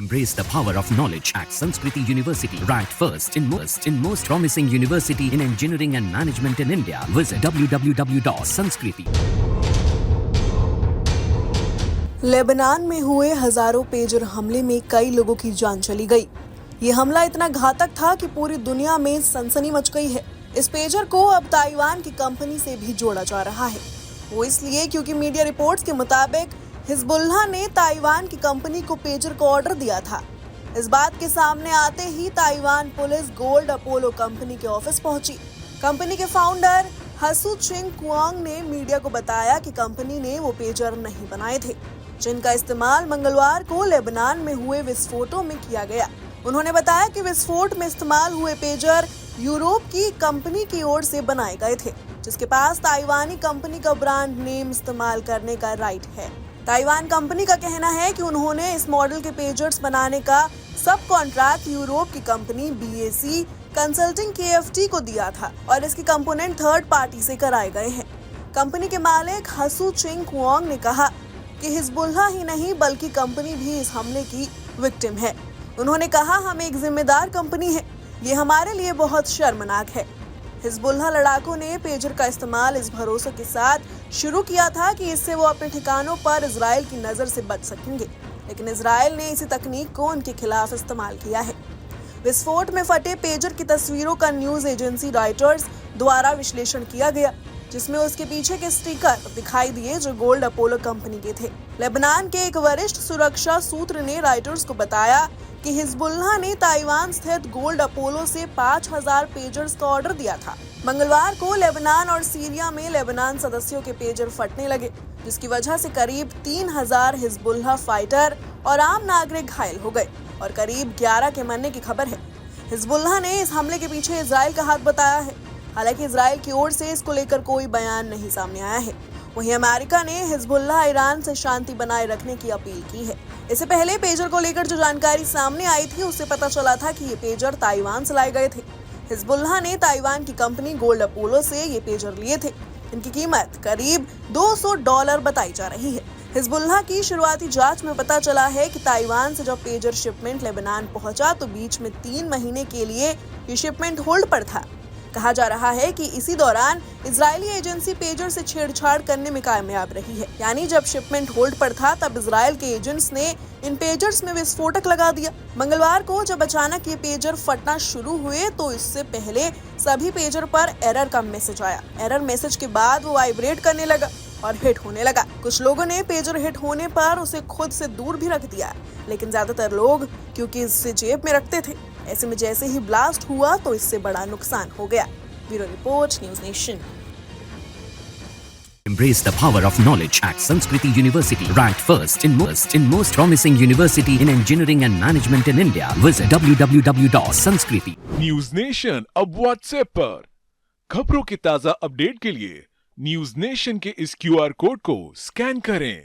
Embrace the power of knowledge at Sanskriti University. Ranked first in most promising university in engineering and management in India. Visit www.sanskriti. Lebanon में हुए हजारों pager हमले में कई लोगों की जान चली गई। ये हमला इतना घातक था कि पूरी दुनिया में सनसनी मच गई है। इस पेजर को अब ताइवान की कंपनी से भी जोड़ा जा रहा है। वो इसलिए क्योंकि मीडिया रिपोर्ट्स के मुताबिक हिजबुल्लाह ने ताइवान की कंपनी को पेजर को ऑर्डर दिया था। इस बात के सामने आते ही Taiwan police Gold Apollo company के ऑफिस पहुंची। कंपनी के फाउंडर हसू चिंग कुआंग ने मीडिया को बताया कि कंपनी ने वो पेजर नहीं बनाए थे, जिनका इस्तेमाल मंगलवार को लेबनान में हुए विस्फोटों में किया गया। उन्होंने बताया कि विस्फोट में इस्तेमाल हुए पेजर यूरोप की कंपनी की ओर से बनाए गए थे, जिसके पास ताइवानी कंपनी का ब्रांड नेम इस्तेमाल करने का राइट है। ताइवान कंपनी का कहना है कि उन्होंने इस मॉडल के पेजर्स बनाने का सब कॉन्ट्रैक्ट यूरोप की कंपनी BAC कंसल्टिंग KFT को दिया था और इसके कंपोनेंट थर्ड पार्टी से कराए गए हैं। कंपनी के मालिक हसू चिंग कुआंग ने कहा कि हिजबुल्लाह ही नहीं बल्कि कंपनी भी इस हमले की विक्टिम है। उन्होंने कहा, हम एक जिम्मेदार कंपनी है, ये हमारे लिए बहुत शर्मनाक है। हिजबुल्लाह लड़ाकों ने पेजर का इस्तेमाल इस भरोसे के साथ शुरू किया था कि इससे वो अपने ठिकानों पर इजराइल की नजर से बच सकेंगे, लेकिन इजराइल ने इसी तकनीक को उनके खिलाफ इस्तेमाल किया है। विस्फोट में फटे पेजर की तस्वीरों का न्यूज एजेंसी रॉयटर्स द्वारा विश्लेषण किया गया, जिसमें उसके पीछे के स्टिकर दिखाई दिए जो गोल्ड अपोलो कंपनी के थे। लेबनान के एक वरिष्ठ सुरक्षा सूत्र ने रॉयटर्स को बताया कि हिजबुल्लाह ने ताइवान स्थित गोल्ड अपोलो से 5000 पेजर्स का ऑर्डर दिया था। मंगलवार को लेबनान और सीरिया में लेबनान सदस्यों के पेजर फटने लगे, जिसकी वजह से करीब 3000 हिजबुल्लाह फाइटर और आम नागरिक घायल हो गए और करीब 11 के मरने की खबर है। हिजबुल्लाह ने इस हमले के पीछे इजराइल का हाथ बताया है। हालांकि इजराइल की ओर से इसको लेकर कोई बयान नहीं सामने आया है। वहीं अमेरिका ने हिजबुल्लाह ईरान से शांति बनाए रखने की अपील की है। इससे पहले पेजर को लेकर जो जानकारी सामने आई थी, उससे पता चला था कि ये पेजर ताइवान से लाए गए थे। हिजबुल्लाह ने ताइवान की कंपनी गोल्ड अपोलो से ये पेजर लिए थे। इनकी कीमत करीब $200 बताई जा रही है। हिजबुल्लाह की शुरुआती जांच में पता चला है कि ताइवान से जब पेजर शिपमेंट लेबनान पहुंचा तो बीच में 3 महीने के लिए ये शिपमेंट होल्ड पर था। कहा जा रहा है कि इसी दौरान इजरायली एजेंसी पेजर से छेड़छाड़ करने में कामयाब रही है। यानी जब शिपमेंट होल्ड पर था तब इजराइल के एजेंट्स ने इन पेजर्स में विस्फोटक लगा दिया। मंगलवार को जब अचानक ये पेजर फटना शुरू हुए तो इससे पहले सभी पेजर पर एरर का मैसेज आया। एरर मैसेज के बाद वो वाइब्रेट करने लगा और हिट होने लगा। कुछ लोगों ने पेजर हिट होने पर उसे खुद से दूर भी रख दिया, लेकिन ज्यादातर लोग क्योंकि इसे जेब में रखते थे, ऐसे में जैसे ही ब्लास्ट हुआ तो इससे बड़ा नुकसान हो गया। Bureau report, news nation. Embrace the power of knowledge at Sanskriti University. Ranked first in most promising university in engineering and management in India. Visit www.sanskriti. News nation अब व्हाट्सएप पर खबरों के ताजा अपडेट के लिए न्यूज नेशन के इस QR code को स्कैन करें।